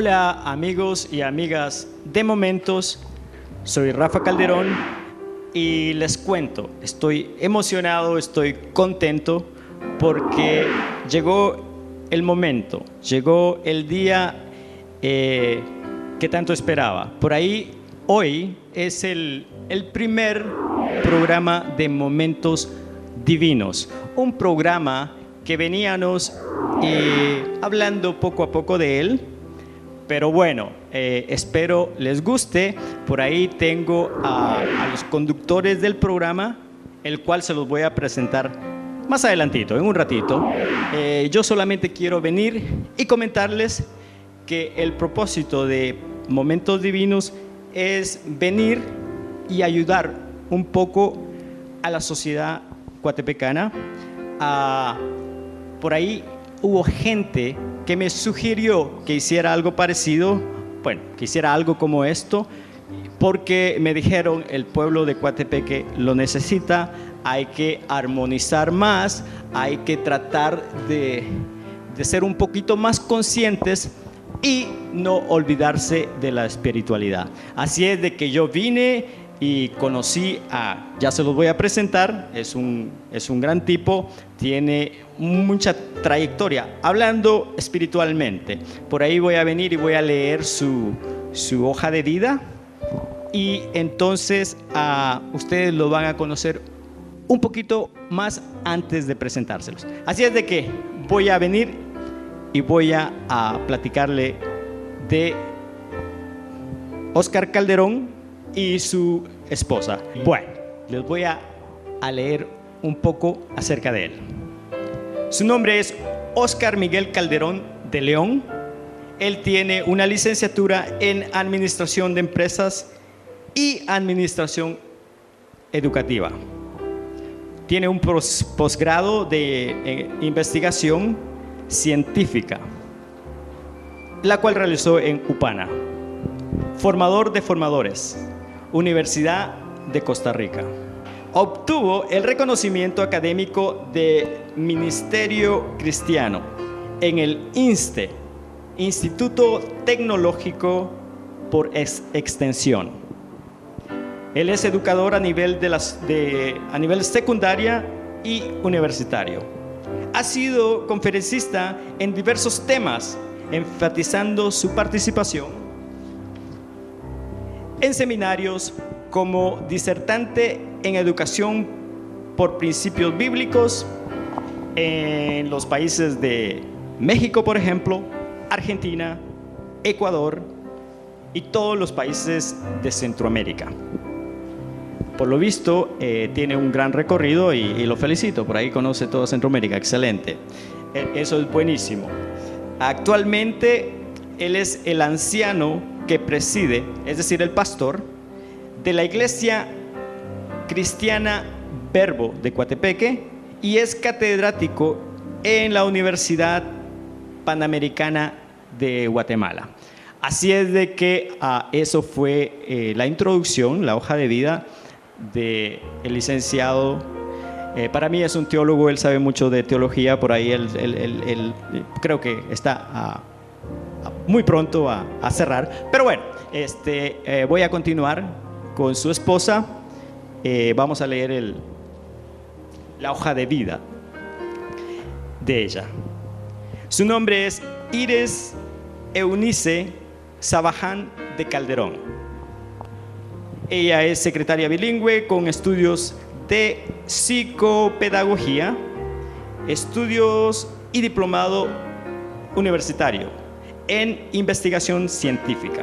Hola amigos y amigas de Momentos, soy Rafa Calderón y les cuento, estoy emocionado, estoy contento porque llegó el momento, llegó el día que tanto esperaba. Por ahí hoy es el primer programa de Momentos Divinos, un programa que veníamos hablando poco a poco de él. Pero bueno, espero les guste. Por ahí tengo a los conductores del programa, el cual se los voy a presentar más adelantito, en un ratito. Yo solamente quiero venir y comentarles que el propósito de Momentos Divinos es venir y ayudar un poco a la sociedad coatepecana. Por ahí hubo gente que me sugirió que hiciera algo parecido, bueno, que hiciera algo como esto, porque me dijeron el pueblo de Coatepeque lo necesita, hay que armonizar más, hay que tratar de ser un poquito más conscientes y no olvidarse de la espiritualidad. Así es de que yo vine y conocí ya se los voy a presentar, es un gran tipo, tiene mucha trayectoria, hablando espiritualmente. Por ahí voy a venir y voy a leer su hoja de vida y entonces ustedes lo van a conocer un poquito más antes de presentárselos. Así es de que voy a venir y voy a platicarle de Óscar Calderón y su esposa. Bueno, les voy a leer un poco acerca de él. Su nombre es Óscar Miguel Calderón de León. Él tiene una licenciatura en Administración de Empresas y Administración Educativa. Tiene un posgrado de investigación científica, la cual realizó en UPANA. Formador de formadores, Universidad de Costa Rica. Obtuvo el reconocimiento académico de Ministerio Cristiano en el INSTE, Instituto Tecnológico por Extensión. Él es educador a nivel secundaria y universitario. Ha sido conferencista en diversos temas, enfatizando su participación en seminarios como disertante en educación por principios bíblicos en los países de México, por ejemplo, Argentina, Ecuador y todos los países de Centroamérica. Por lo visto, tiene un gran recorrido y lo felicito, por ahí conoce toda Centroamérica, excelente. Eso es buenísimo. Actualmente, él es el anciano que preside, es decir, el pastor de la Iglesia Cristiana Verbo de Coatepeque y es catedrático en la Universidad Panamericana de Guatemala. Así es de que eso fue la introducción, la hoja de vida del licenciado. Para mí es un teólogo, él sabe mucho de teología, por ahí él creo que está muy pronto a cerrar, pero bueno, voy a continuar con su esposa. Vamos a leer la hoja de vida de ella. Su nombre es Iris Eunice Sabaján de Calderón. Ella es secretaria bilingüe con estudios de psicopedagogía, estudios y diplomado universitario en investigación científica.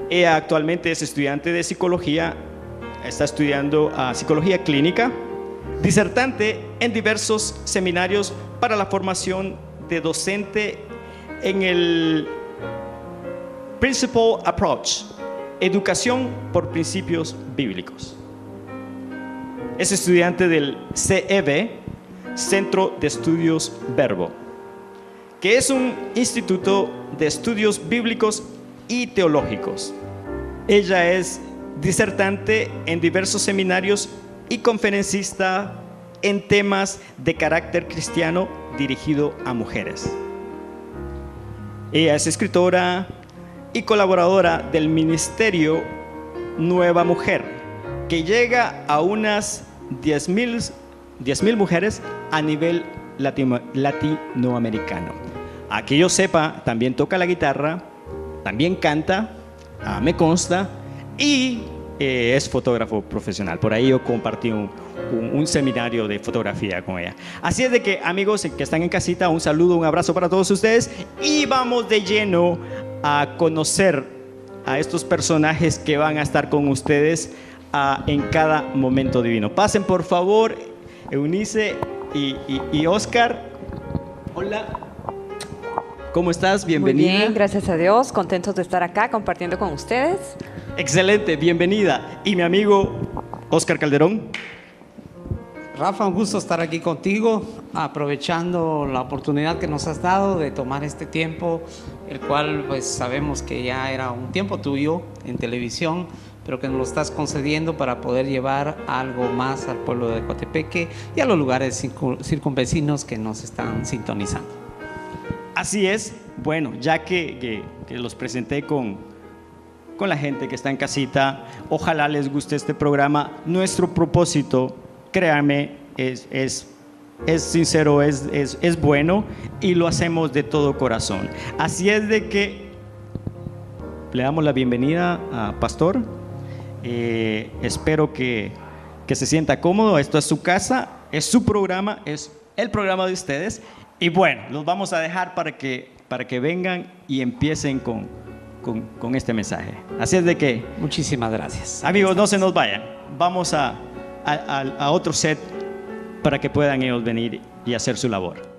Ella actualmente es estudiante de psicología, está estudiando psicología clínica, disertante en diversos seminarios para la formación de docente en el Principal Approach, educación por principios bíblicos. Es estudiante del CEB, Centro de Estudios Verbo, que es un instituto de estudios bíblicos y teológicos. Ella es disertante en diversos seminarios y conferencista en temas de carácter cristiano dirigido a mujeres. Ella es escritora y colaboradora del Ministerio Nueva Mujer, que llega a unas 10,000 mujeres a nivel latinoamericano. A que yo sepa, también toca la guitarra, también canta, me consta, y es fotógrafo profesional. Por ahí yo compartí un seminario de fotografía con ella. Así es de que, amigos que están en casita, un saludo, un abrazo para todos ustedes, y vamos de lleno a conocer a estos personajes que van a estar con ustedes en cada momento divino. Pasen por favor, Eunice y Oscar. Hola. ¿Cómo estás? Bienvenida. Muy bien, gracias a Dios. Contentos de estar acá compartiendo con ustedes. Excelente, bienvenida. Y mi amigo Oscar Calderón. Rafa, un gusto estar aquí contigo, aprovechando la oportunidad que nos has dado de tomar este tiempo, el cual pues sabemos que ya era un tiempo tuyo en televisión, pero que nos lo estás concediendo para poder llevar algo más al pueblo de Coatepeque y a los lugares circunvecinos que nos están sintonizando. Así es. Bueno, ya que los presenté con la gente que está en casita, ojalá les guste este programa. Nuestro propósito, créanme, es sincero, es bueno, y lo hacemos de todo corazón. Así es de que le damos la bienvenida a Pastor. Espero que se sienta cómodo. Esto es su casa, es su programa, es el programa de ustedes. Y bueno, los vamos a dejar para que vengan y empiecen con este mensaje. Así es de que, muchísimas gracias. Amigos, no se nos vayan. Vamos a otro set para que puedan ellos venir y hacer su labor.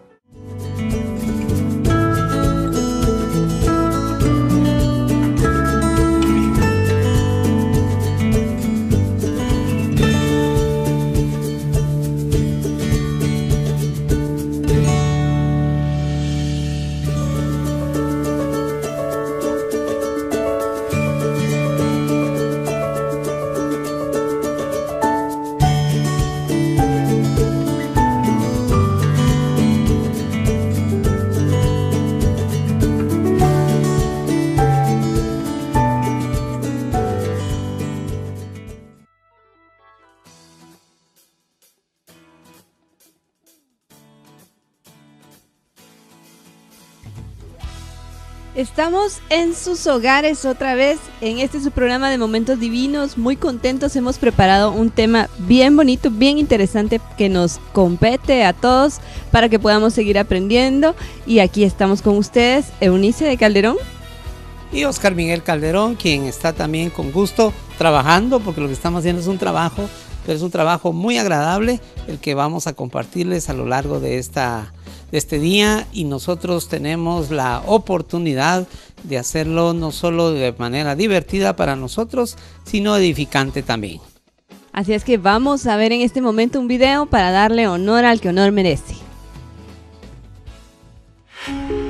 Estamos en sus hogares otra vez en este su programa de Momentos Divinos. Muy contentos, hemos preparado un tema bien bonito, bien interesante que nos compete a todos para que podamos seguir aprendiendo. Y aquí estamos con ustedes, Eunice de Calderón y Oscar Miguel Calderón, quien está también con gusto trabajando, porque lo que estamos haciendo es un trabajo, pero es un trabajo muy agradable el que vamos a compartirles a lo largo de este día, y nosotros tenemos la oportunidad de hacerlo no solo de manera divertida para nosotros, sino edificante también. Así es que vamos a ver en este momento un video para darle honor al que honor merece. Eres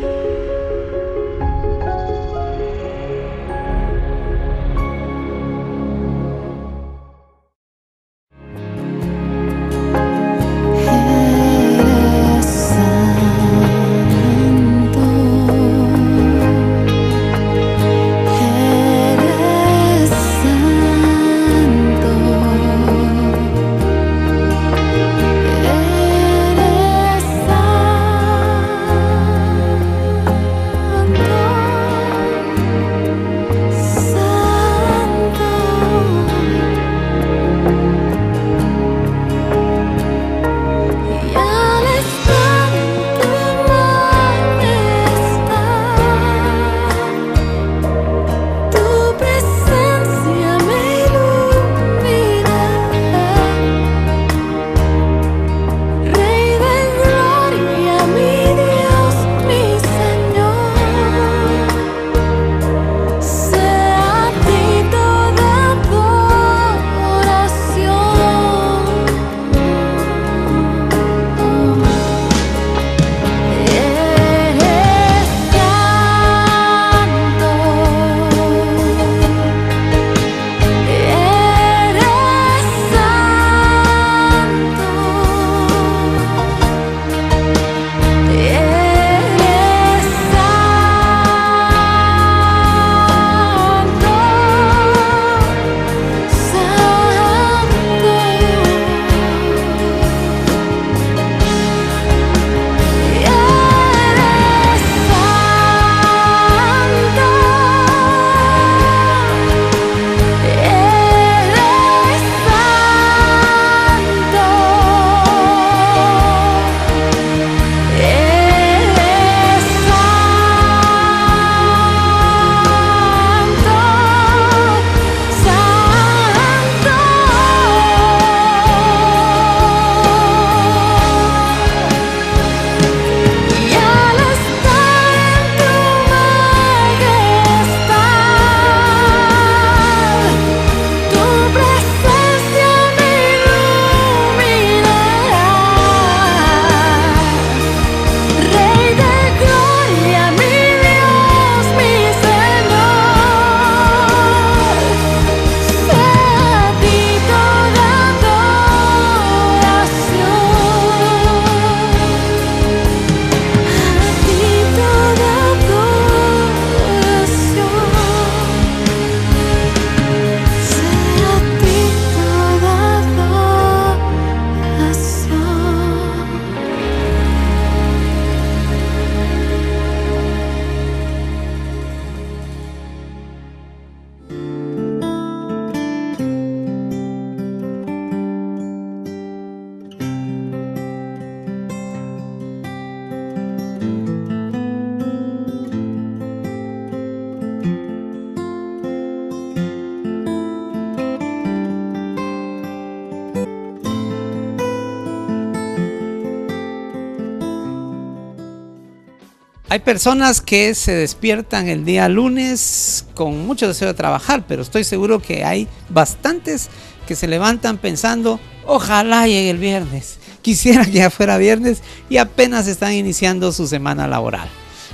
Hay personas que se despiertan el día lunes con mucho deseo de trabajar, pero estoy seguro que hay bastantes que se levantan pensando, ojalá llegue el viernes, quisiera que ya fuera viernes, y apenas están iniciando su semana laboral.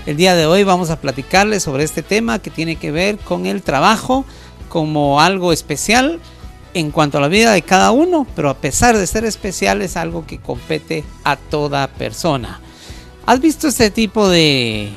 El día de hoy vamos a platicarles sobre este tema que tiene que ver con el trabajo como algo especial en cuanto a la vida de cada uno, pero a pesar de ser especial es algo que compete a toda persona. ¿Has visto este tipo de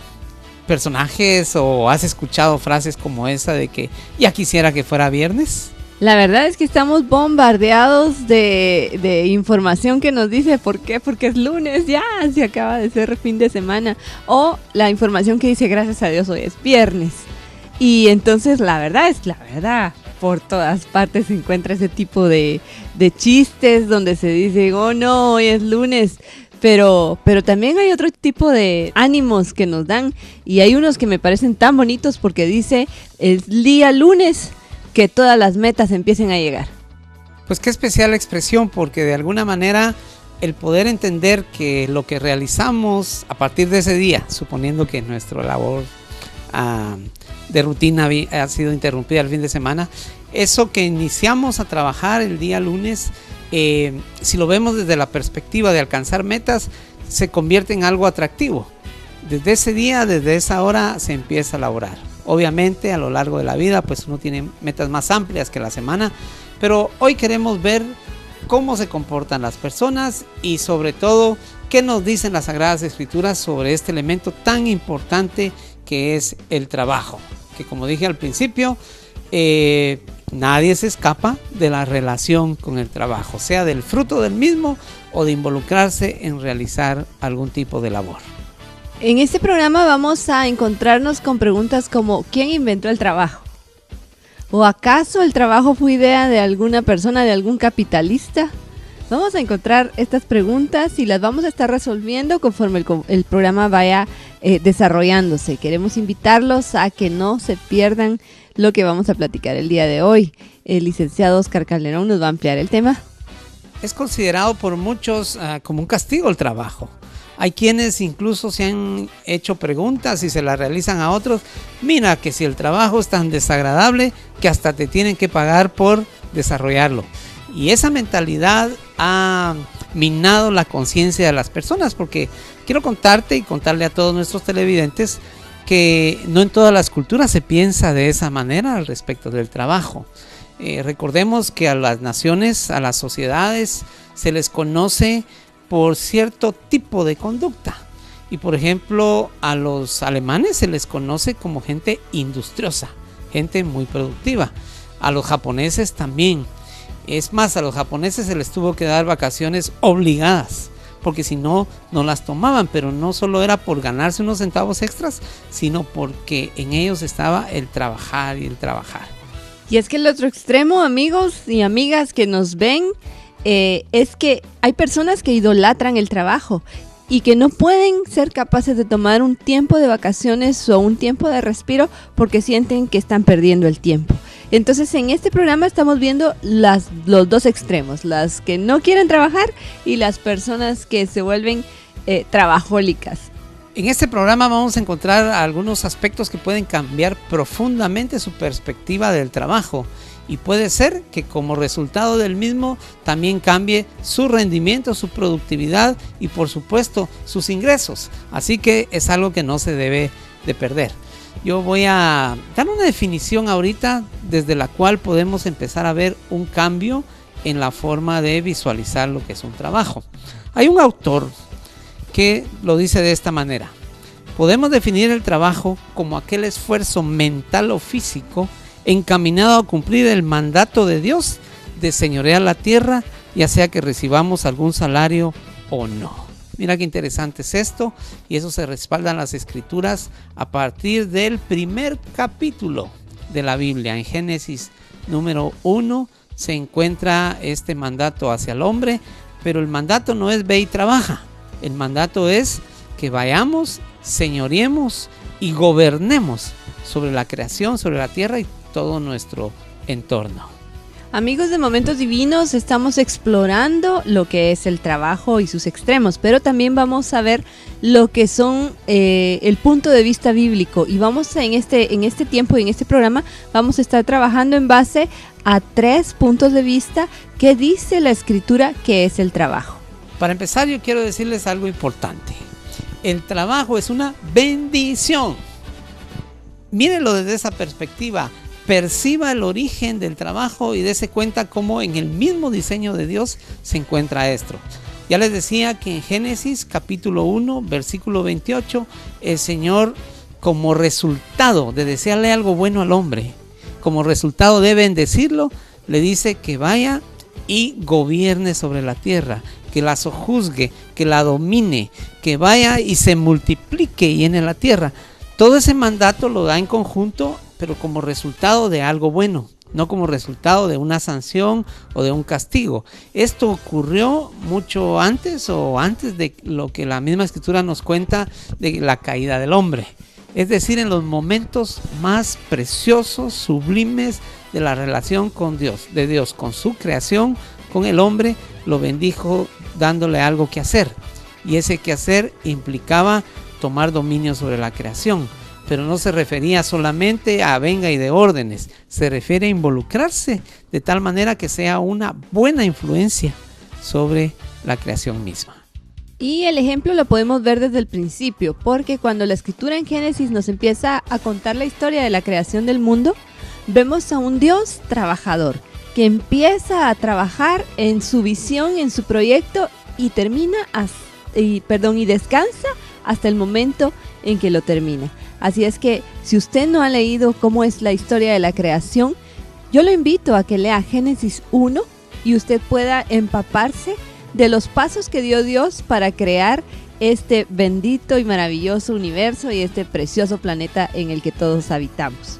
personajes o has escuchado frases como esa de que ya quisiera que fuera viernes? La verdad es que estamos bombardeados de información que nos dice ¿por qué? Porque es lunes, ya se acaba de ser fin de semana. O la información que dice gracias a Dios hoy es viernes. Y entonces la verdad, por todas partes se encuentra ese tipo de chistes donde se dice, oh no, hoy es lunes. Pero también hay otro tipo de ánimos que nos dan y hay unos que me parecen tan bonitos porque dice el día lunes que todas las metas empiecen a llegar. Pues qué especial expresión, porque de alguna manera el poder entender que lo que realizamos a partir de ese día, suponiendo que nuestra labor de rutina ha sido interrumpida el fin de semana, eso que iniciamos a trabajar el día lunes, si lo vemos desde la perspectiva de alcanzar metas, se convierte en algo atractivo. Desde ese día, desde esa hora se empieza a laborar. Obviamente a lo largo de la vida pues uno tiene metas más amplias que la semana, pero hoy queremos ver cómo se comportan las personas y sobre todo qué nos dicen las Sagradas Escrituras sobre este elemento tan importante que es el trabajo, que como dije al principio, nadie se escapa de la relación con el trabajo, sea del fruto del mismo o de involucrarse en realizar algún tipo de labor. En este programa vamos a encontrarnos con preguntas como ¿quién inventó el trabajo? ¿O acaso el trabajo fue idea de alguna persona, de algún capitalista? Vamos a encontrar estas preguntas y las vamos a estar resolviendo conforme el programa vaya desarrollándose. Queremos invitarlos a que no se pierdan lo que vamos a platicar el día de hoy. El licenciado Oscar Calderón nos va a ampliar el tema. Es considerado por muchos como un castigo el trabajo. Hay quienes incluso se han hecho preguntas y se las realizan a otros. Mira que si el trabajo es tan desagradable que hasta te tienen que pagar por desarrollarlo. Y esa mentalidad ha minado la conciencia de las personas, porque quiero contarte y contarle a todos nuestros televidentes que no en todas las culturas se piensa de esa manera al respecto del trabajo. Recordemos que a las naciones, a las sociedades se les conoce por cierto tipo de conducta. Y por ejemplo a los alemanes se les conoce como gente industriosa, gente muy productiva. A los japoneses también. Es más, a los japoneses se les tuvo que dar vacaciones obligadas, porque si no, no las tomaban, pero no solo era por ganarse unos centavos extras, sino porque en ellos estaba el trabajar y el trabajar. Y es que el otro extremo, amigos y amigas que nos ven, es que hay personas que idolatran el trabajo y que no pueden ser capaces de tomar un tiempo de vacaciones o un tiempo de respiro porque sienten que están perdiendo el tiempo. Entonces en este programa estamos viendo los dos extremos, las que no quieren trabajar y las personas que se vuelven trabajólicas. En este programa vamos a encontrar algunos aspectos que pueden cambiar profundamente su perspectiva del trabajo. Y puede ser que como resultado del mismo también cambie su rendimiento, su productividad y por supuesto sus ingresos. Así que es algo que no se debe de perder. Yo voy a dar una definición ahorita desde la cual podemos empezar a ver un cambio en la forma de visualizar lo que es un trabajo. Hay un autor que lo dice de esta manera: podemos definir el trabajo como aquel esfuerzo mental o físico encaminado a cumplir el mandato de Dios de señorear la tierra, ya sea que recibamos algún salario o no. Mira qué interesante es esto, y eso se respalda en las escrituras a partir del primer capítulo de la Biblia. En Génesis número 1 se encuentra este mandato hacia el hombre, pero el mandato no es ve y trabaja. El mandato es que vayamos, señoreemos y gobernemos sobre la creación, sobre la tierra y todo nuestro entorno. Amigos de Momentos Divinos, estamos explorando lo que es el trabajo y sus extremos, pero también vamos a ver lo que son el punto de vista bíblico, y vamos en este tiempo y en este programa vamos a estar trabajando en base a 3 puntos de vista que dice la Escritura que es el trabajo. Para empezar, yo quiero decirles algo importante. El trabajo es una bendición. Mírenlo desde esa perspectiva. Perciba el origen del trabajo y dése cuenta cómo en el mismo diseño de Dios se encuentra esto. Ya les decía que en Génesis capítulo 1, versículo 28, el Señor, como resultado de desearle algo bueno al hombre, como resultado de bendecirlo, le dice que vaya y gobierne sobre la tierra, que la sojuzgue, que la domine, que vaya y se multiplique y llene la tierra. Todo ese mandato lo da en conjunto, pero como resultado de algo bueno, no como resultado de una sanción o de un castigo. Esto ocurrió mucho antes o antes de lo que la misma Escritura nos cuenta de la caída del hombre. Es decir, en los momentos más preciosos, sublimes de la relación con Dios, de Dios con su creación, con el hombre, lo bendijo dándole algo que hacer. Y ese que hacer implicaba tomar dominio sobre la creación. Pero no se refería solamente a venga y de órdenes, se refiere a involucrarse de tal manera que sea una buena influencia sobre la creación misma. Y el ejemplo lo podemos ver desde el principio, porque cuando la Escritura en Génesis nos empieza a contar la historia de la creación del mundo, vemos a un Dios trabajador que empieza a trabajar en su visión, en su proyecto, y y descansa hasta el momento en que lo termina. Así es que si usted no ha leído cómo es la historia de la creación, yo lo invito a que lea Génesis 1 y usted pueda empaparse de los pasos que dio Dios para crear este bendito y maravilloso universo y este precioso planeta en el que todos habitamos.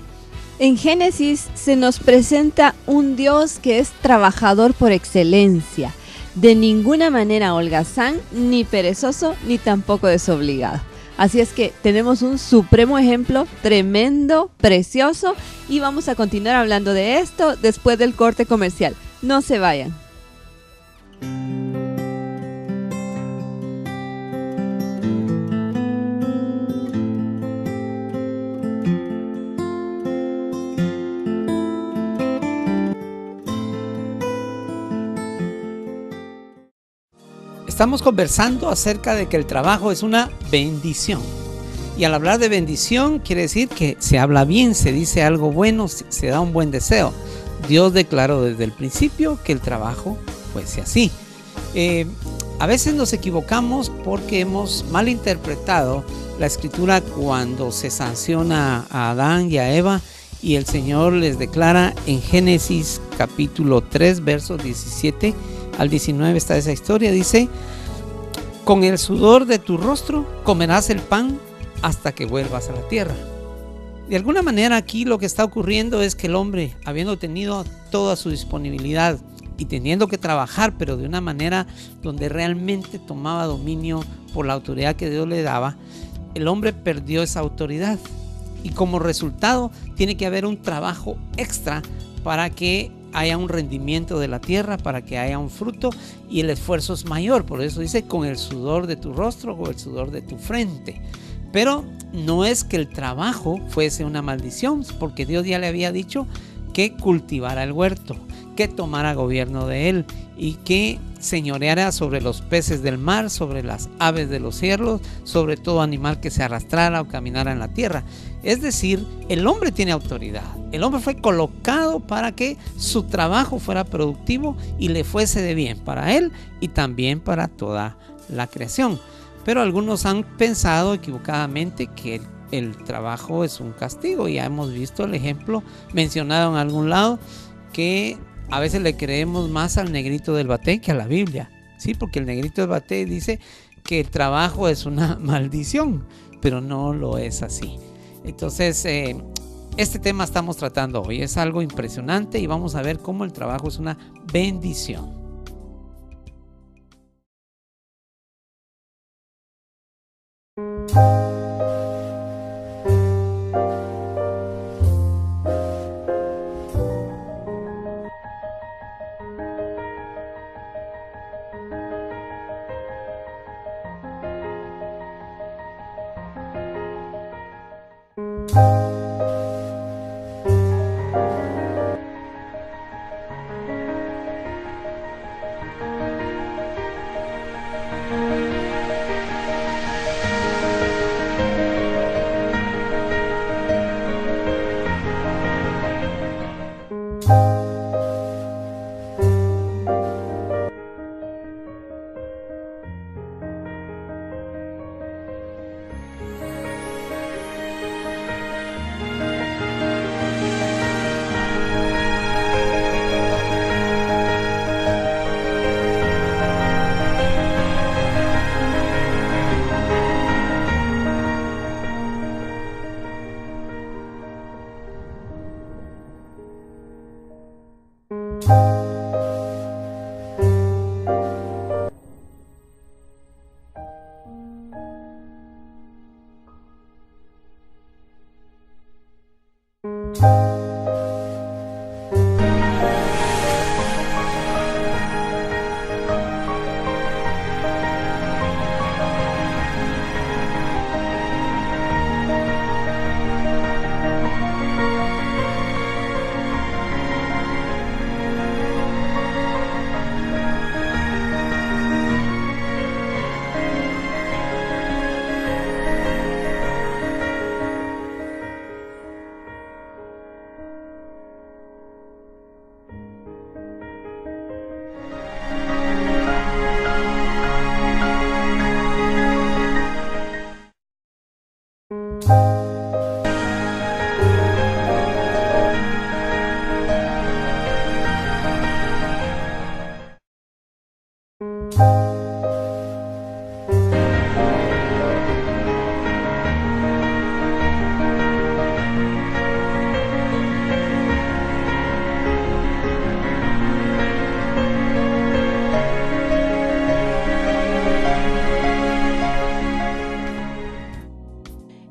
En Génesis se nos presenta un Dios que es trabajador por excelencia, de ninguna manera holgazán, ni perezoso, ni tampoco desobligado. Así es que tenemos un supremo ejemplo, tremendo, precioso, y vamos a continuar hablando de esto después del corte comercial. No se vayan. Estamos conversando acerca de que el trabajo es una bendición. Y al hablar de bendición quiere decir que se habla bien, se dice algo bueno, se da un buen deseo. Dios declaró desde el principio que el trabajo fuese así. A veces nos equivocamos porque hemos malinterpretado la Escritura cuando se sanciona a Adán y a Eva, y el Señor les declara en Génesis capítulo 3, versos 17 al 19 está esa historia. Dice: con el sudor de tu rostro comerás el pan hasta que vuelvas a la tierra. De alguna manera aquí lo que está ocurriendo es que el hombre, habiendo tenido toda su disponibilidad y teniendo que trabajar, pero de una manera donde realmente tomaba dominio por la autoridad que Dios le daba, el hombre perdió esa autoridad, y como resultado tiene que haber un trabajo extra para que haya un rendimiento de la tierra, para que haya un fruto, y el esfuerzo es mayor. Por eso dice: con el sudor de tu rostro o el sudor de tu frente. Pero no es que el trabajo fuese una maldición, porque Dios ya le había dicho que cultivara el huerto, que tomara gobierno de él y que señoreara sobre los peces del mar, sobre las aves de los cielos, sobre todo animal que se arrastrara o caminara en la tierra. Es decir, el hombre tiene autoridad. El hombre fue colocado para que su trabajo fuera productivo y le fuese de bien para él y también para toda la creación. Pero algunos han pensado equivocadamente que el trabajo es un castigo. Ya hemos visto el ejemplo mencionado en algún lado, que a veces le creemos más al negrito del batey que a la Biblia. Sí, porque el negrito del batey dice que el trabajo es una maldición, pero no lo es así. Entonces, este tema estamos tratando hoy. Es algo impresionante y vamos a ver cómo el trabajo es una bendición.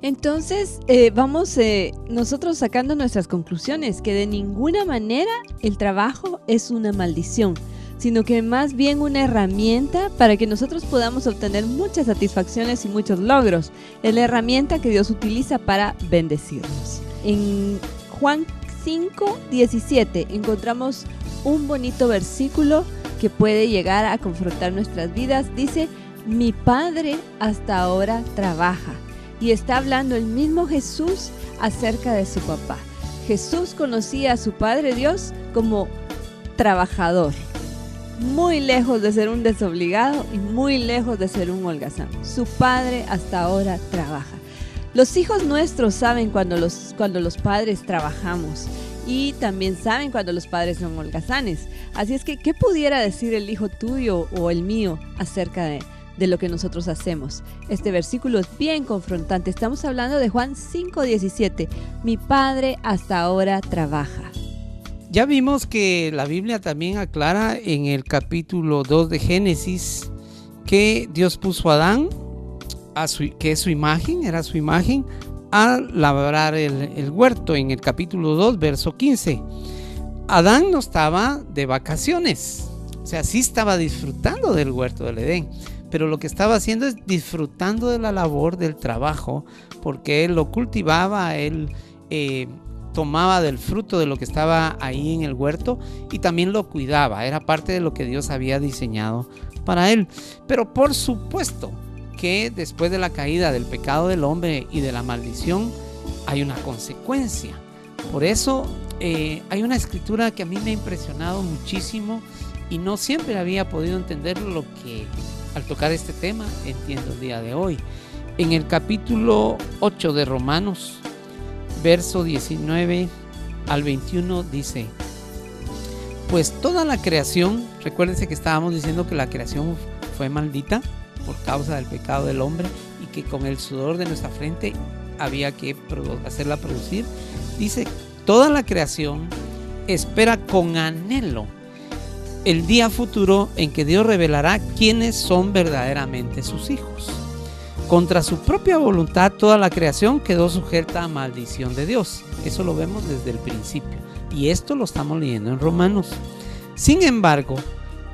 Entonces, vamos nosotros sacando nuestras conclusiones, que de ninguna manera el trabajo es una maldición, sino que más bien una herramienta para que nosotros podamos obtener muchas satisfacciones y muchos logros. Es la herramienta que Dios utiliza para bendecirnos. En Juan 5:17 encontramos un bonito versículo que puede llegar a confrontar nuestras vidas. Dice, mi Padre hasta ahora trabaja. Y está hablando el mismo Jesús acerca de su papá. Jesús conocía a su Padre Dios como trabajador, muy lejos de ser un desobligado y muy lejos de ser un holgazán. Su Padre hasta ahora trabaja. Los hijos nuestros saben cuando los padres trabajamos y también saben cuando los padres son holgazanes. Así es que, ¿qué pudiera decir el hijo tuyo o el mío acerca de lo que nosotros hacemos? Este versículo es bien confrontante. Estamos hablando de Juan 5:17. Mi Padre hasta ahora trabaja. Ya vimos que la Biblia también aclara en el capítulo 2 de Génesis que Dios puso a Adán, que es su imagen, era su imagen, a labrar el huerto. En el capítulo 2, verso 15. Adán no estaba de vacaciones, o sea, sí estaba disfrutando del huerto del Edén, pero lo que estaba haciendo es disfrutando de la labor, del trabajo, porque él lo cultivaba, él tomaba del fruto de lo que estaba ahí en el huerto y también lo cuidaba. Era parte de lo que Dios había diseñado para él. Pero por supuesto que después de la caída, del pecado del hombre y de la maldición, hay una consecuencia. Por eso hay una escritura que a mí me ha impresionado muchísimo y no siempre había podido entender lo que al tocar este tema entiendo el día de hoy. En el capítulo 8 de Romanos, verso 19 al 21 dice, pues toda la creación, recuérdense que estábamos diciendo que la creación fue maldita por causa del pecado del hombre y que con el sudor de nuestra frente había que hacerla producir. Dice, toda la creación espera con anhelo el día futuro en que Dios revelará quiénes son verdaderamente sus hijos. Contra su propia voluntad, toda la creación quedó sujeta a maldición de Dios. Eso lo vemos desde el principio. Y esto lo estamos leyendo en Romanos. Sin embargo,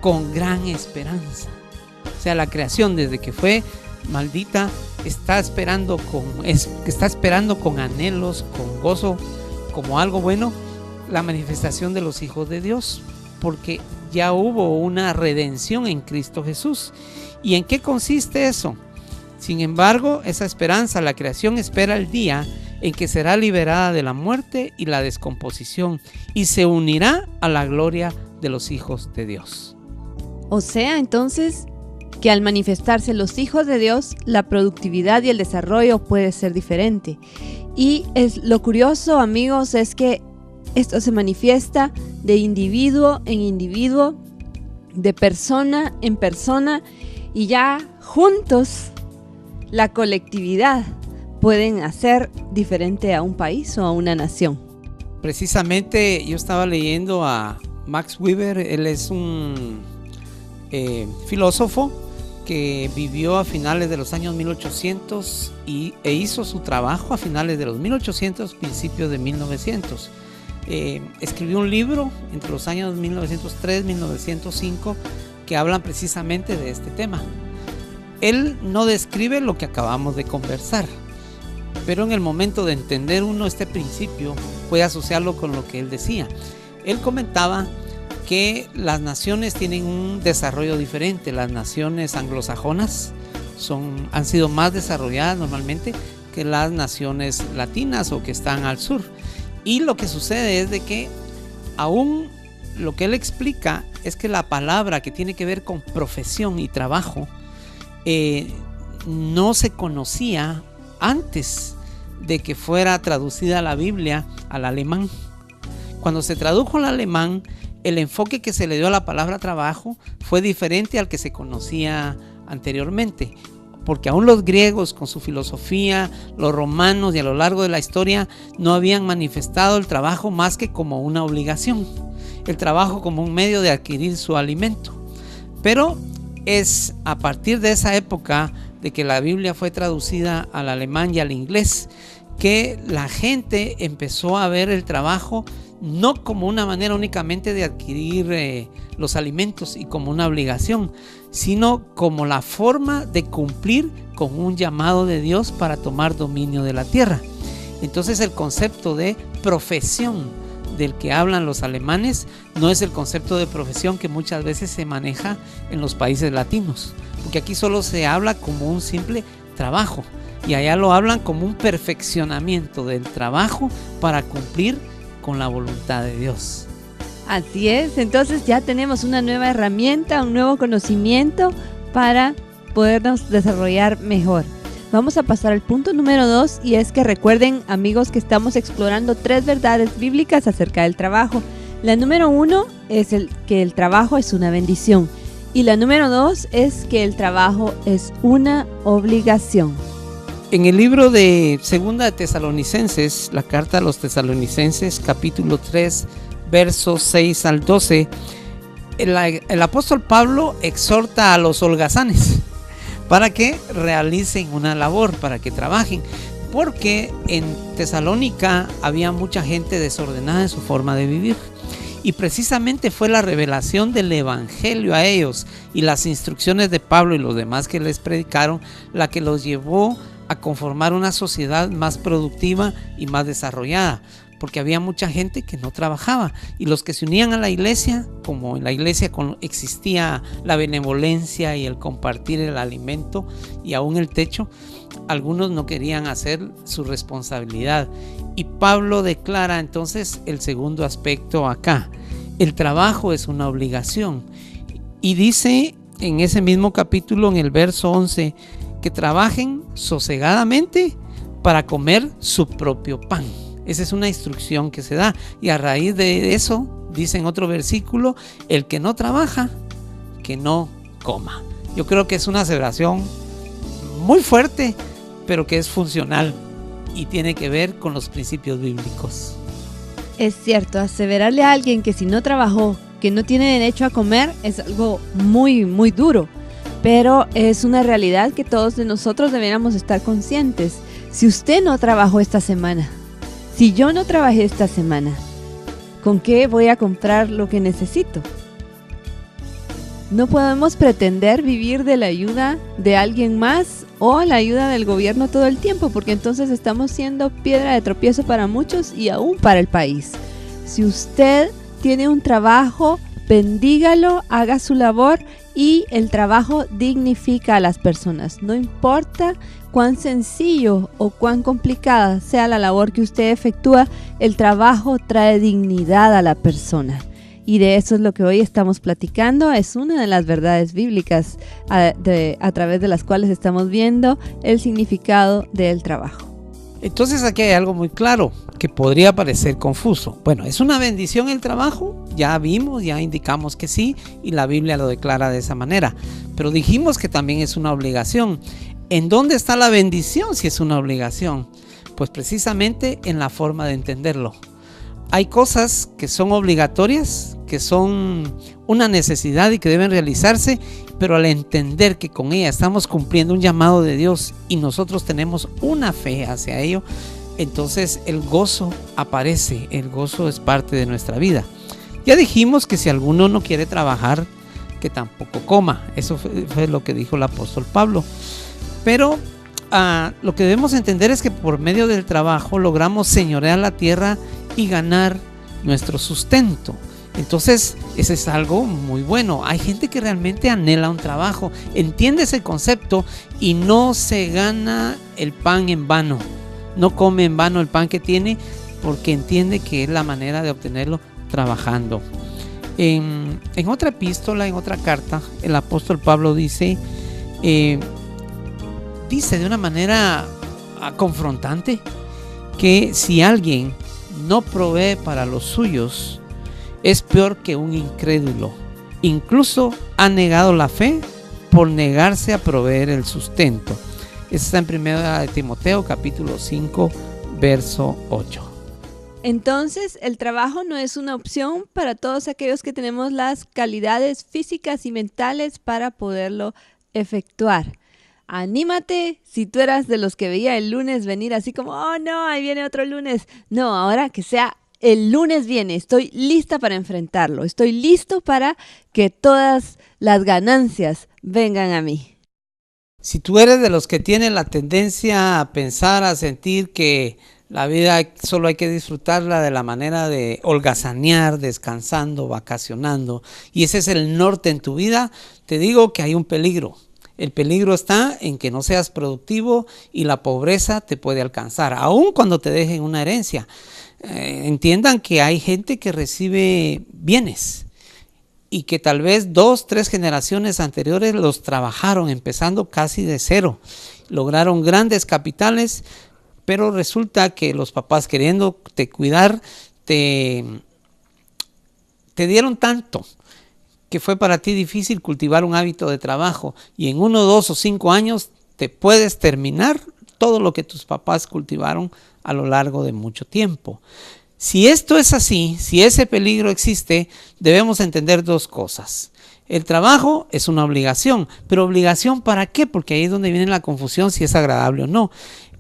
con gran esperanza. O sea, la creación desde que fue maldita está esperando con anhelos, con gozo, como algo bueno, la manifestación de los hijos de Dios, porque ya hubo una redención en Cristo Jesús. ¿Y en qué consiste eso? Sin embargo, esa esperanza, la creación espera el día en que será liberada de la muerte y la descomposición y se unirá a la gloria de los hijos de Dios. O sea, entonces, que al manifestarse los hijos de Dios, la productividad y el desarrollo puede ser diferente. Y lo curioso, amigos, es que esto se manifiesta de individuo en individuo, de persona en persona, y ya juntos la colectividad pueden hacer diferente a un país o a una nación. Precisamente yo estaba leyendo a Max Weber. Él es un filósofo que vivió a finales de los años 1800 e hizo su trabajo a finales de los 1800, principios de 1900. Escribió un libro entre los años 1903 y 1905 que hablan precisamente de este tema. Él no describe lo que acabamos de conversar, pero en el momento de entender uno este principio puede asociarlo con lo que él decía. Él comentaba que las naciones tienen un desarrollo diferente. Las naciones anglosajonas han sido más desarrolladas normalmente que las naciones latinas o que están al sur. Y lo que sucede es de que aún lo que él explica es que la palabra que tiene que ver con profesión y trabajo no se conocía antes de que fuera traducida la Biblia al alemán. Cuando se tradujo al alemán, el enfoque que se le dio a la palabra trabajo fue diferente al que se conocía anteriormente, porque aún los griegos con su filosofía, los romanos y a lo largo de la historia no habían manifestado el trabajo más que como una obligación, el trabajo como un medio de adquirir su alimento. Pero es a partir de esa época de que la Biblia fue traducida al alemán y al inglés que la gente empezó a ver el trabajo no como una manera únicamente de adquirir los alimentos y como una obligación, sino como la forma de cumplir con un llamado de Dios para tomar dominio de la tierra. Entonces el concepto de profesión del que hablan los alemanes no es el concepto de profesión que muchas veces se maneja en los países latinos, porque aquí solo se habla como un simple trabajo y allá lo hablan como un perfeccionamiento del trabajo para cumplir con la voluntad de Dios. Así es, entonces ya tenemos una nueva herramienta, un nuevo conocimiento para podernos desarrollar mejor. Vamos a pasar al punto número 2 y es que recuerden, amigos, que estamos explorando 3 verdades bíblicas acerca del trabajo. La número 1 es que el trabajo es una bendición y la número 2 es que el trabajo es una obligación. En el libro de Segunda de Tesalonicenses, la carta a los Tesalonicenses, capítulo 3, versos 6 al 12, el apóstol Pablo exhorta a los holgazanes para que realicen una labor, para que trabajen, porque en Tesalónica había mucha gente desordenada en su forma de vivir. Y precisamente fue la revelación del evangelio a ellos y las instrucciones de Pablo y los demás que les predicaron la que los llevó a conformar una sociedad más productiva y más desarrollada, porque había mucha gente que no trabajaba y los que se unían a la iglesia, como en la iglesia existía la benevolencia y el compartir el alimento y aún el techo, algunos no querían hacer su responsabilidad. Y Pablo declara entonces el segundo aspecto acá: el trabajo es una obligación. Y dice en ese mismo capítulo, en el verso 11, que trabajen sosegadamente para comer su propio pan. Esa es una instrucción que se da. Y a raíz de eso, dice en otro versículo, el que no trabaja, que no coma. Yo creo que es una aseveración muy fuerte, pero que es funcional y tiene que ver con los principios bíblicos. Es cierto, aseverarle a alguien que si no trabajó, que no tiene derecho a comer, es algo muy, muy duro. Pero es una realidad que todos de nosotros deberíamos estar conscientes. Si usted no trabajó esta semana, si yo no trabajé esta semana, ¿con qué voy a comprar lo que necesito? No podemos pretender vivir de la ayuda de alguien más o la ayuda del gobierno todo el tiempo, porque entonces estamos siendo piedra de tropiezo para muchos y aún para el país. Si usted tiene un trabajo, bendígalo, haga su labor, y el trabajo dignifica a las personas. No importa cuán sencillo o cuán complicada sea la labor que usted efectúa, el trabajo trae dignidad a la persona. Y de eso es lo que hoy estamos platicando. Es una de las verdades bíblicas a través de las cuales estamos viendo el significado del trabajo. Entonces aquí hay algo muy claro que podría parecer confuso. Bueno, ¿es una bendición el trabajo? Ya vimos, ya indicamos que sí, y la Biblia lo declara de esa manera. Pero dijimos que también es una obligación. ¿En dónde está la bendición si es una obligación? Pues precisamente en la forma de entenderlo. Hay cosas que son obligatorias, que son una necesidad y que deben realizarse, pero al entender que con ella estamos cumpliendo un llamado de Dios y nosotros tenemos una fe hacia ello, entonces el gozo aparece, el gozo es parte de nuestra vida. Ya dijimos que si alguno no quiere trabajar, que tampoco coma. Eso fue lo que dijo el apóstol Pablo. Pero lo que debemos entender es que por medio del trabajo logramos señorear la tierra y ganar nuestro sustento. Entonces, ese es algo muy bueno. Hay gente que realmente anhela un trabajo, entiende ese concepto y no se gana el pan en vano. No come en vano el pan que tiene porque entiende que es la manera de obtenerlo trabajando. En otra epístola, en otra carta, el apóstol Pablo dice de una manera confrontante que si alguien no provee para los suyos, es peor que un incrédulo. Incluso ha negado la fe por negarse a proveer el sustento. Eso está en 1 Timoteo capítulo 5, verso 8. Entonces, el trabajo no es una opción para todos aquellos que tenemos las calidades físicas y mentales para poderlo efectuar. Anímate, si tú eras de los que veía el lunes venir así como, oh no, ahí viene otro lunes. No, ahora que sea el lunes viene, estoy lista para enfrentarlo, estoy listo para que todas las ganancias vengan a mí. Si tú eres de los que tienen la tendencia a pensar, a sentir que la vida solo hay que disfrutarla de la manera de holgazanear, descansando, vacacionando, y ese es el norte en tu vida, te digo que hay un peligro. El peligro está en que no seas productivo y la pobreza te puede alcanzar, aun cuando te dejen una herencia. Entiendan que hay gente que recibe bienes y que tal vez 2, 3 generaciones anteriores los trabajaron empezando casi de cero. Lograron grandes capitales, pero resulta que los papás queriéndote cuidar te dieron tanto que fue para ti difícil cultivar un hábito de trabajo y en 1, 2 o 5 años te puedes terminar todo lo que tus papás cultivaron a lo largo de mucho tiempo. Si esto es así, si ese peligro existe, debemos entender 2 cosas. El trabajo es una obligación, pero ¿obligación para qué? Porque ahí es donde viene la confusión si es agradable o no.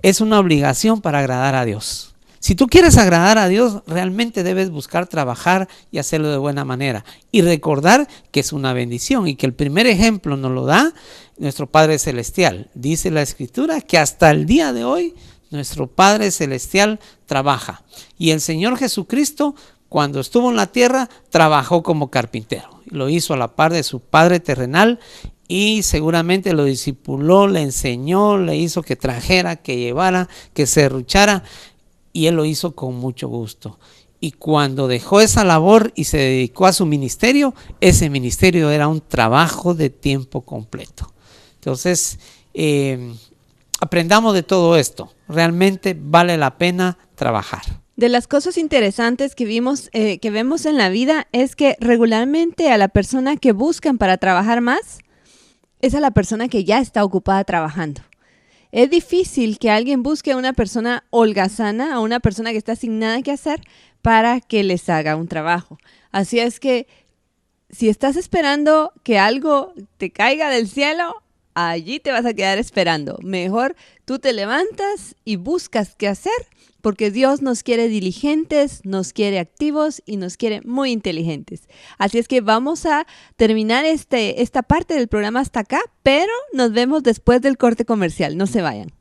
Es una obligación para agradar a Dios. Si tú quieres agradar a Dios, realmente debes buscar trabajar y hacerlo de buena manera. Y recordar que es una bendición y que el primer ejemplo nos lo da nuestro Padre Celestial. Dice la Escritura que hasta el día de hoy nuestro Padre Celestial trabaja. Y el Señor Jesucristo, cuando estuvo en la tierra, trabajó como carpintero. Lo hizo a la par de su Padre terrenal y seguramente lo discipuló, le enseñó, le hizo que trajera, que llevara, que serruchara. Y él lo hizo con mucho gusto. Y cuando dejó esa labor y se dedicó a su ministerio, ese ministerio era un trabajo de tiempo completo. Entonces, aprendamos de todo esto. Realmente vale la pena trabajar. De las cosas interesantes que vemos en la vida es que regularmente a la persona que buscan para trabajar más es a la persona que ya está ocupada trabajando. Es difícil que alguien busque a una persona holgazana, a una persona que está sin nada que hacer para que les haga un trabajo. Así es que si estás esperando que algo te caiga del cielo, allí te vas a quedar esperando. Mejor tú te levantas y buscas qué hacer, porque Dios nos quiere diligentes, nos quiere activos y nos quiere muy inteligentes. Así es que vamos a terminar esta parte del programa hasta acá, pero nos vemos después del corte comercial. No se vayan.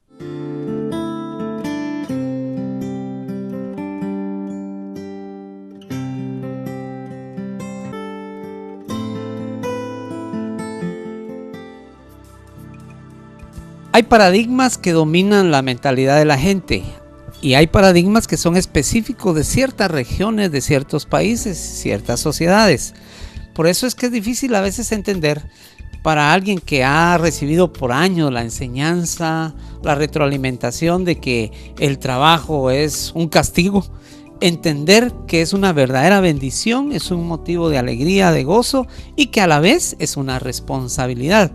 Hay paradigmas que dominan la mentalidad de la gente y hay paradigmas que son específicos de ciertas regiones, de ciertos países, ciertas sociedades. Por eso es que es difícil a veces entender para alguien que ha recibido por años la enseñanza, la retroalimentación de que el trabajo es un castigo, entender que es una verdadera bendición, es un motivo de alegría, de gozo y que a la vez es una responsabilidad.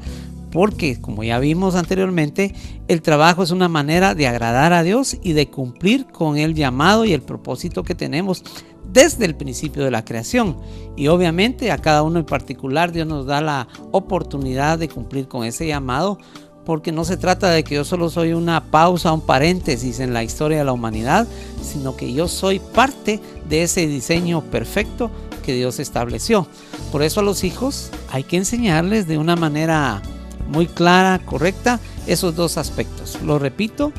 Porque, como ya vimos anteriormente, el trabajo es una manera de agradar a Dios y de cumplir con el llamado y el propósito que tenemos desde el principio de la creación. Y obviamente a cada uno en particular Dios nos da la oportunidad de cumplir con ese llamado, porque no se trata de que yo solo soy una pausa, un paréntesis en la historia de la humanidad, sino que yo soy parte de ese diseño perfecto que Dios estableció. Por eso a los hijos hay que enseñarles de una manera muy clara, correcta, esos dos aspectos. Lo repito,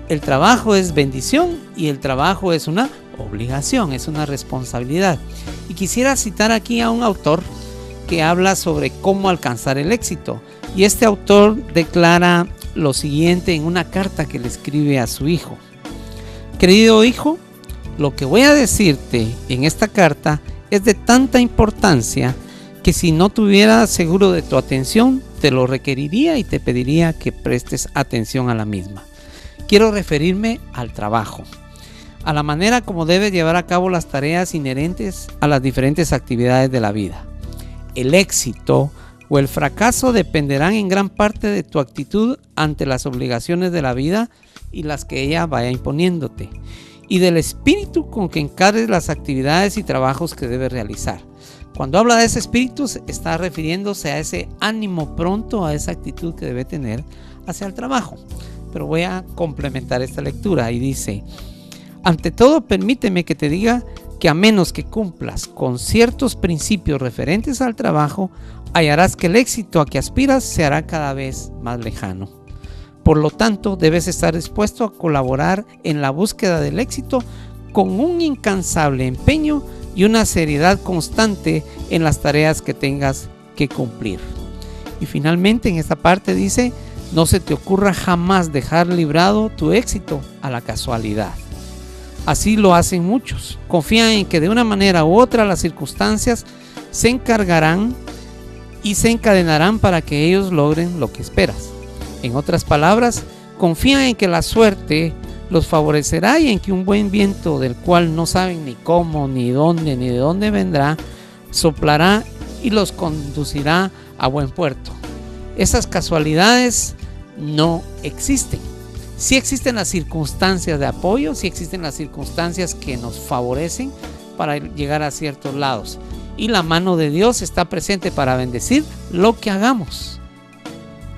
el trabajo es bendición y el trabajo es una obligación, es una responsabilidad. Y quisiera citar aquí a un autor que habla sobre cómo alcanzar el éxito. Y este autor declara lo siguiente en una carta que le escribe a su hijo. Querido hijo, lo que voy a decirte en esta carta es de tanta importancia que si no tuviera seguro de tu atención, te lo requeriría y te pediría que prestes atención a la misma. Quiero referirme al trabajo, a la manera como debes llevar a cabo las tareas inherentes a las diferentes actividades de la vida. El éxito o el fracaso dependerán en gran parte de tu actitud ante las obligaciones de la vida y las que ella vaya imponiéndote, y del espíritu con que encares las actividades y trabajos que debes realizar. Cuando habla de ese espíritu, está refiriéndose a ese ánimo pronto, a esa actitud que debe tener hacia el trabajo. Pero voy a complementar esta lectura y dice: ante todo, permíteme que te diga que a menos que cumplas con ciertos principios referentes al trabajo, hallarás que el éxito a que aspiras se hará cada vez más lejano. Por lo tanto, debes estar dispuesto a colaborar en la búsqueda del éxito con un incansable empeño y una seriedad constante en las tareas que tengas que cumplir. Y finalmente en esta parte dice: no se te ocurra jamás dejar librado tu éxito a la casualidad. Así lo hacen muchos. Confían en que de una manera u otra las circunstancias se encargarán y se encadenarán para que ellos logren lo que esperas. En otras palabras, confían en que la suerte los favorecerá y en que un buen viento, del cual no saben ni cómo, ni dónde, ni de dónde vendrá, soplará y los conducirá a buen puerto. Esas casualidades no existen. Sí existen las circunstancias de apoyo, sí existen las circunstancias que nos favorecen para llegar a ciertos lados. Y la mano de Dios está presente para bendecir lo que hagamos,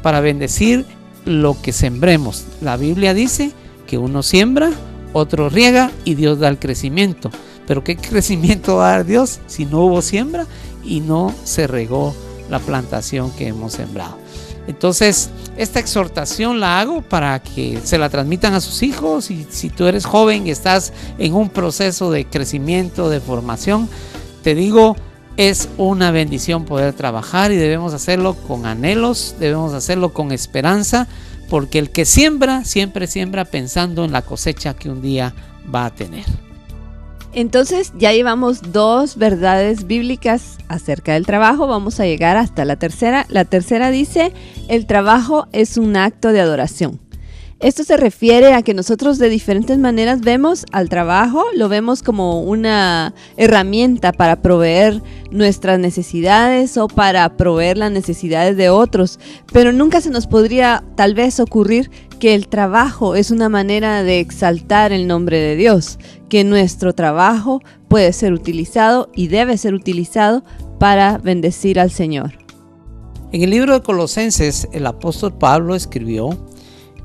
para bendecir lo que sembremos. La Biblia dice que uno siembra, otro riega y Dios da el crecimiento. Pero ¿qué crecimiento va a dar Dios si no hubo siembra y no se regó la plantación que hemos sembrado? Entonces, esta exhortación la hago para que se la transmitan a sus hijos, y si tú eres joven y estás en un proceso de crecimiento, de formación, te digo, es una bendición poder trabajar y debemos hacerlo con anhelos, debemos hacerlo con esperanza, porque el que siembra, siempre siembra pensando en la cosecha que un día va a tener. Entonces ya llevamos 2 verdades bíblicas acerca del trabajo. Vamos a llegar hasta la tercera. La tercera dice: el trabajo es un acto de adoración. Esto se refiere a que nosotros de diferentes maneras vemos al trabajo, lo vemos como una herramienta para proveer nuestras necesidades o para proveer las necesidades de otros, pero nunca se nos podría tal vez ocurrir que el trabajo es una manera de exaltar el nombre de Dios, que nuestro trabajo puede ser utilizado y debe ser utilizado para bendecir al Señor. En el libro de Colosenses, el apóstol Pablo escribió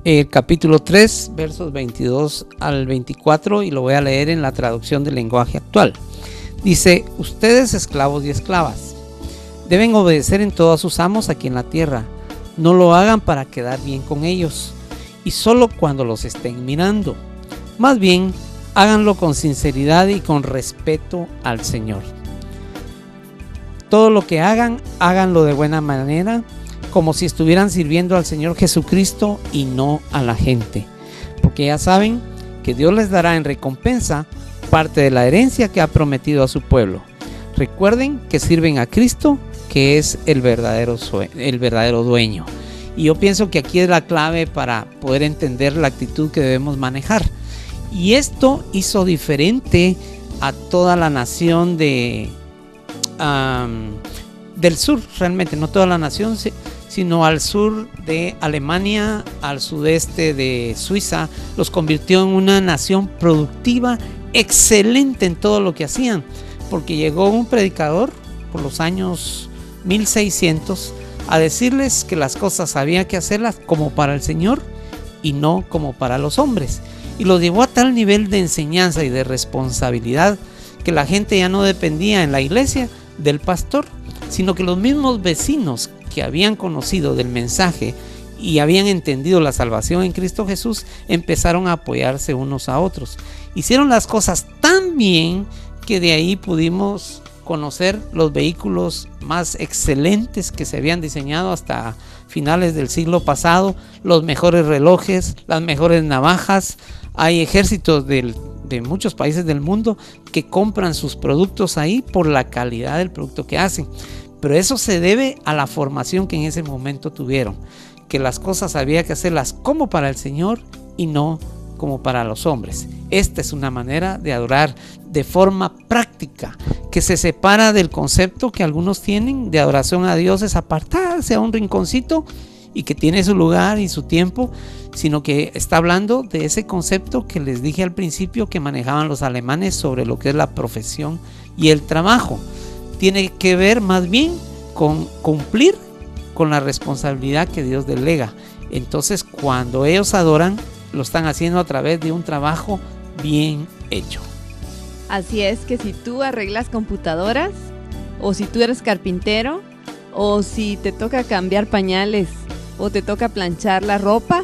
el capítulo 3, versos 22 al 24, y lo voy a leer en la traducción del lenguaje actual. Dice: ustedes, esclavos y esclavas, deben obedecer en todo a sus amos aquí en la tierra. No lo hagan para quedar bien con ellos y solo cuando los estén mirando. Más bien, háganlo con sinceridad y con respeto al Señor. Todo lo que hagan, háganlo de buena manera, como si estuvieran sirviendo al Señor Jesucristo y no a la gente, porque ya saben que Dios les dará en recompensa parte de la herencia que ha prometido a su pueblo. Recuerden que sirven a Cristo, que es el verdadero dueño. Y yo pienso que aquí es la clave para poder entender la actitud que debemos manejar. Y esto hizo diferente a toda la nación del sur, realmente, no toda la nación, sino al sur de Alemania, al sudeste de Suiza. Los convirtió en una nación productiva, excelente en todo lo que hacían, porque llegó un predicador por los años 1600 a decirles que las cosas había que hacerlas como para el Señor y no como para los hombres, y los llevó a tal nivel de enseñanza y de responsabilidad que la gente ya no dependía en la iglesia del pastor, sino que los mismos vecinos que habían conocido del mensaje y habían entendido la salvación en Cristo Jesús empezaron a apoyarse unos a otros. Hicieron las cosas tan bien que de ahí pudimos conocer los vehículos más excelentes que se habían diseñado hasta finales del siglo pasado, los mejores relojes, las mejores navajas. Hay ejércitos de muchos países del mundo que compran sus productos ahí por la calidad del producto que hacen. Pero eso se debe a la formación que en ese momento tuvieron, que las cosas había que hacerlas como para el Señor y no como para los hombres. Esta es una manera de adorar de forma práctica, que se separa del concepto que algunos tienen de adoración a Dios, es apartarse a un rinconcito y que tiene su lugar y su tiempo, sino que está hablando de ese concepto que les dije al principio que manejaban los alemanes sobre lo que es la profesión y el trabajo. Tiene que ver más bien con cumplir con la responsabilidad que Dios delega. Entonces, cuando ellos adoran, lo están haciendo a través de un trabajo bien hecho. Así es, que si tú arreglas computadoras, o si tú eres carpintero, o si te toca cambiar pañales, o te toca planchar la ropa,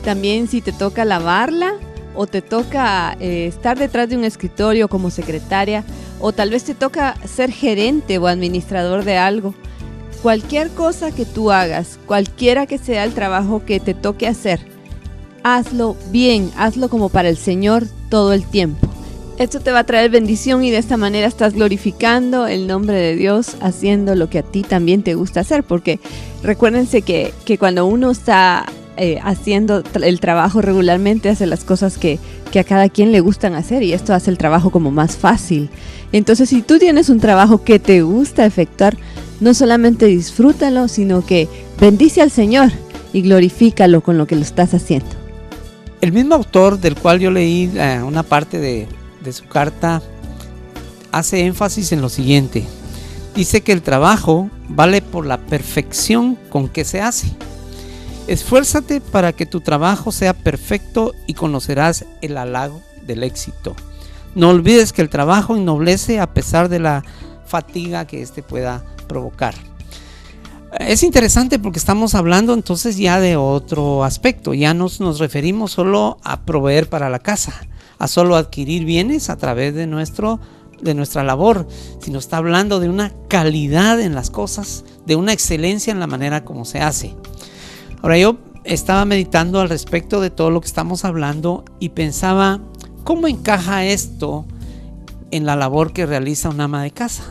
también si te toca lavarla, o te toca estar detrás de un escritorio como secretaria, o tal vez te toca ser gerente o administrador de algo. Cualquier cosa que tú hagas, cualquiera que sea el trabajo que te toque hacer, hazlo bien, hazlo como para el Señor todo el tiempo. Esto te va a traer bendición y de esta manera estás glorificando el nombre de Dios, haciendo lo que a ti también te gusta hacer, porque recuérdense que cuando uno está haciendo el trabajo regularmente, hace las cosas que a cada quien le gustan hacer, y esto hace el trabajo como más fácil. Entonces, si tú tienes un trabajo que te gusta efectuar, no solamente disfrútalo, sino que bendice al Señor y glorifícalo con lo que lo estás haciendo. El mismo autor del cual yo leí una parte de su carta hace énfasis en lo siguiente. Dice que el trabajo vale por la perfección con que se hace. Esfuérzate para que tu trabajo sea perfecto y conocerás el halago del éxito. No olvides que el trabajo ennoblece a pesar de la fatiga que éste pueda provocar. Es interesante porque estamos hablando entonces ya de otro aspecto. Ya nos referimos solo a proveer para la casa, a solo adquirir bienes a través de nuestra labor, sino está hablando de una calidad en las cosas, de una excelencia en la manera como se hace. Ahora, yo estaba meditando al respecto de todo lo que estamos hablando y pensaba, ¿cómo encaja esto en la labor que realiza un ama de casa?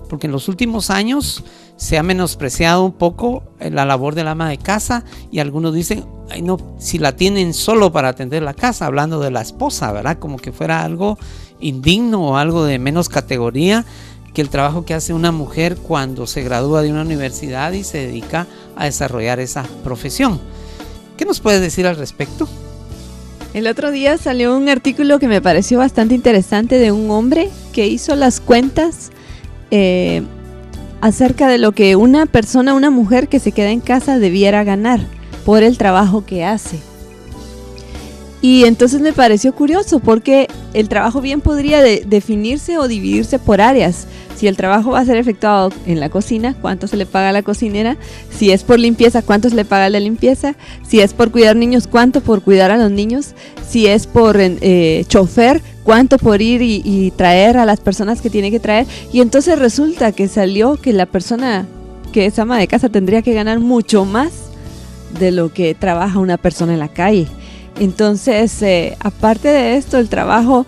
Porque en los últimos años se ha menospreciado un poco la labor del ama de casa, y algunos dicen, ay no, si la tienen solo para atender la casa, hablando de la esposa, ¿verdad? Como que fuera algo indigno o algo de menos categoría que el trabajo que hace una mujer cuando se gradúa de una universidad y se dedica a desarrollar esa profesión. ¿Qué nos puedes decir al respecto? El otro día salió un artículo que me pareció bastante interesante de un hombre que hizo las cuentas acerca de lo que una persona, una mujer que se queda en casa debiera ganar por el trabajo que hace. Y entonces me pareció curioso porque el trabajo bien podría definirse o dividirse por áreas. Si el trabajo va a ser efectuado en la cocina, ¿cuánto se le paga a la cocinera? Si es por limpieza, ¿cuánto se le paga a la limpieza? Si es por cuidar niños, ¿cuánto por cuidar a los niños? Si es por chofer, ¿cuánto por ir y traer a las personas que tiene que traer? Y entonces resulta que salió que la persona que es ama de casa tendría que ganar mucho más de lo que trabaja una persona en la calle. Entonces, aparte de esto, el trabajo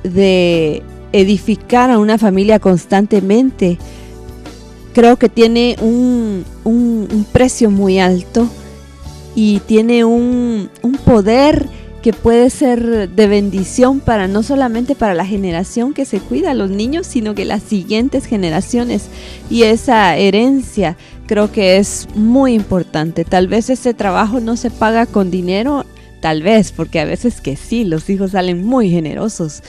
de edificar a una familia constantemente, creo que tiene un precio muy alto y tiene un poder que puede ser de bendición para no solamente para la generación que se cuida a los niños, sino que las siguientes generaciones. Y esa herencia creo que es muy importante. Tal vez ese trabajo no se paga con dinero, tal vez, porque a veces que sí, los hijos salen muy generosos.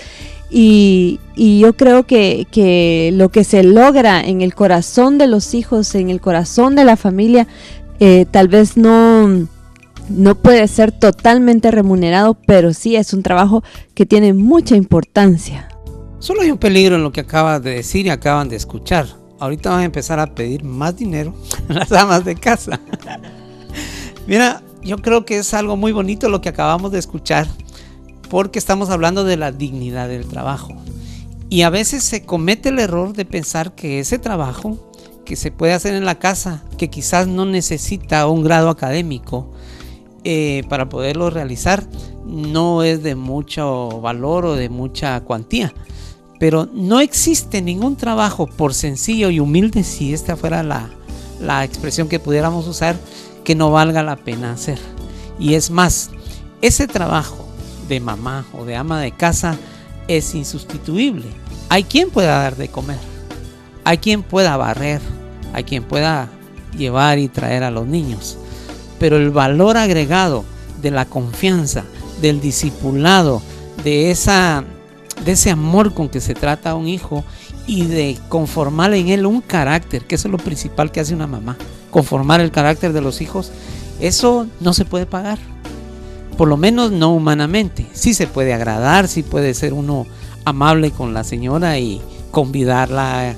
Y yo creo que lo que se logra en el corazón de los hijos, en el corazón de la familia, tal vez no puede ser totalmente remunerado, pero sí es un trabajo que tiene mucha importancia. Solo hay un peligro en lo que acabas de decir y acaban de escuchar. Ahorita van a empezar a pedir más dinero las amas de casa. Mira, yo creo que es algo muy bonito lo que acabamos de escuchar, porque estamos hablando de la dignidad del trabajo. Y a veces se comete el error de pensar que ese trabajo que se puede hacer en la casa, que quizás no necesita un grado académico para poderlo realizar, no es de mucho valor o de mucha cuantía. Pero no existe ningún trabajo, por sencillo y humilde, si esta fuera la expresión que pudiéramos usar, que no valga la pena hacer. Y es más, ese trabajo de mamá o de ama de casa es insustituible. Hay quien pueda dar de comer, hay quien pueda barrer, hay quien pueda llevar y traer a los niños, pero el valor agregado de la confianza, del discipulado, de ese amor con que se trata a un hijo y de conformar en él un carácter, que eso es lo principal que hace una mamá, conformar el carácter de los hijos, eso no se puede pagar. Por lo menos no humanamente. Sí se puede agradar, sí puede ser uno amable con la señora y convidarla,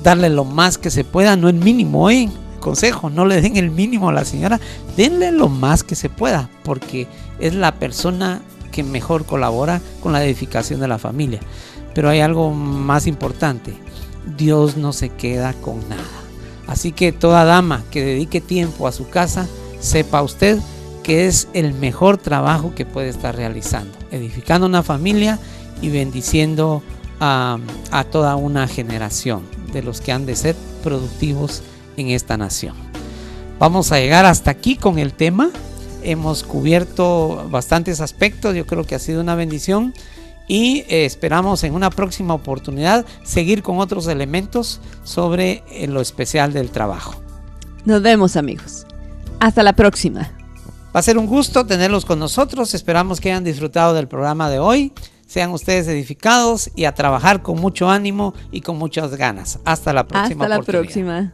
darle lo más que se pueda, no el mínimo. Consejo, no le den el mínimo a la señora, denle lo más que se pueda, porque es la persona que mejor colabora con la edificación de la familia. Pero hay algo más importante: Dios no se queda con nada. Así que toda dama que dedique tiempo a su casa, sepa usted que es el mejor trabajo que puede estar realizando, edificando una familia y bendiciendo a toda una generación de los que han de ser productivos en esta nación. Vamos a llegar hasta aquí con el tema. Hemos cubierto bastantes aspectos, yo creo que ha sido una bendición y esperamos en una próxima oportunidad seguir con otros elementos sobre lo especial del trabajo. Nos vemos, amigos. Hasta la próxima. Va a ser un gusto tenerlos con nosotros. Esperamos que hayan disfrutado del programa de hoy. Sean ustedes edificados y a trabajar con mucho ánimo y con muchas ganas. Hasta la próxima. Hasta la próxima.